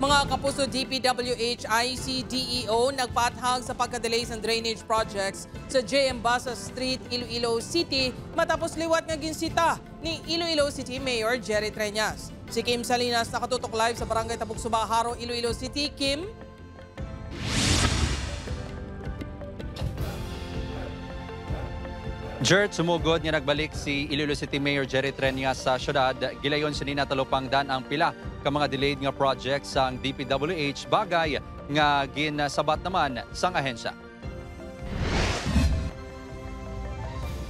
Mga kapuso, DPWH, ICDEO nagpathag sa pagka-delay sa drainage projects sa JM Basa Street, Iloilo City matapos liwat nga ginsita ni Iloilo City Mayor Jerry Treñas. Si Kim Salinas nakatutok live sa Barangay Tabuk Subaharo, Iloilo City. Kim? Jert, sumugod nga nagbalik si Iloilo City Mayor Jerry Treñas sa syudad. Gilayon sinina talupangdan ang pila ka mga delayed nga projects sang DPWH bagay nga ginasabat naman sang ahensya.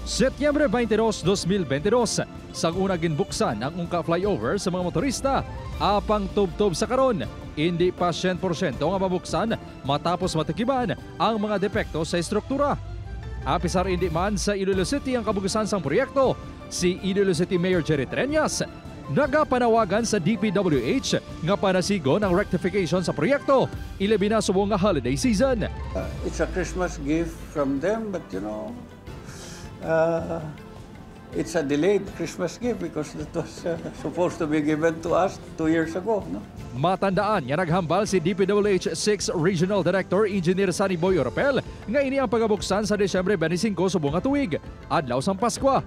Setyembre 22, 2022, sang una ginbuksan ang ungka flyover sa mga motorista, apang tubtob sa karon. Hindi pa 100% nga mabuksan matapos matikiban ang mga depekto sa estruktura. Apisar hindi man sa Iloilo City ang kabugusan sang proyekto, si Iloilo City Mayor Jerry Treñas nagapanawagan sa DPWH nga panasigon ang rectification sa proyekto, ilabi na subong nga holiday season. It's a Christmas gift from them, but it's a delayed Christmas gift because it was supposed to be given to us 2 years ago. No? Matandaan nga naghambal si DPWH 6 Regional Director Engineer Sunny Boy Oropel nga ini ang pagabuksan sa Desyembre 25 subong nga tuig, adlaw sang Paskwa.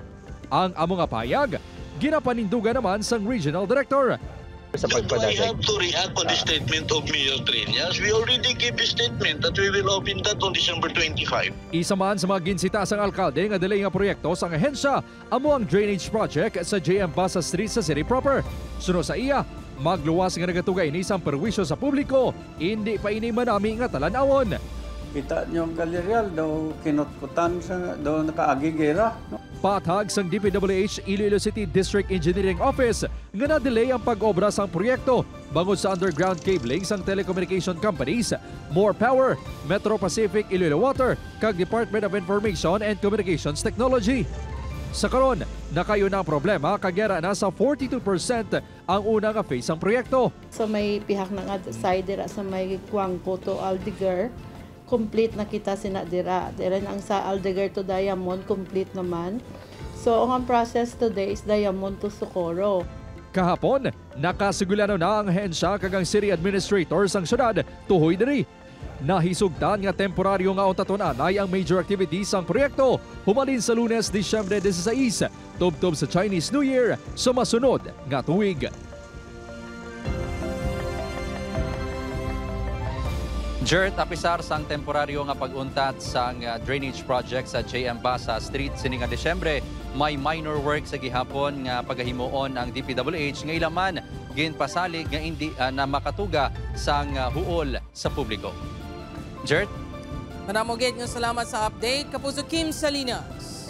Ang amo nga payag, ginapanindugan naman sang Regional Director. I have to react on the statement of Mayor Treñas. We already gave a statement that we will open that on December 25. Isa man sa mga ginsita sang alkalde nga delay nga proyekto sang ahensya amo ang drainage project sa JM Basa Street sa city proper. Sunod sa iya, magluwas nga nagatugay ni isang perwisyo sa publiko, hindi pa ini manami nga talanawon. Kita niyo ang Galerial, daw kinutkutan sa daw nakaagigera. No? Pathag sang DPWH Iloilo City District Engineering Office nga na-delay ang pag-obra sang proyekto bangod sa underground cabling sang telecommunication companies, More Power, Metro Pacific Iloilo Water, kag Department of Information and Communications Technology. Sa karon, nakayo na ang problema kagyara na sa 42% ang una nga phase ang proyekto. So may pihak na nga side dira sa may Kuangko to Aldegar, complete na kita sinadira. Dira ang sa Aldegar to Diamond, complete naman. So ang process today is Diamond to Socorro. Kahapon, nakasigulano na ang hensya kag ang city administrator sang syudad tuhoy diri. Nahisugtan nga temporaryo nga ontatunan ay ang major activities sang proyekto humalin sa Lunes, Disyembre 16, tubtob sa Chinese New Year sa masunod nga tuig. Jert, apisar sang temporaryo nga pag-untat sang drainage project sa JM Basa Street sining nga Desyembre, may minor work sa gihapon nga pagahimuon ang DPWH nga ilaman ginpasalig nga hindi na makatuga sang huol sa publiko. Jert? Manamoged ng salamat sa update. Kapuso Kim Salinas.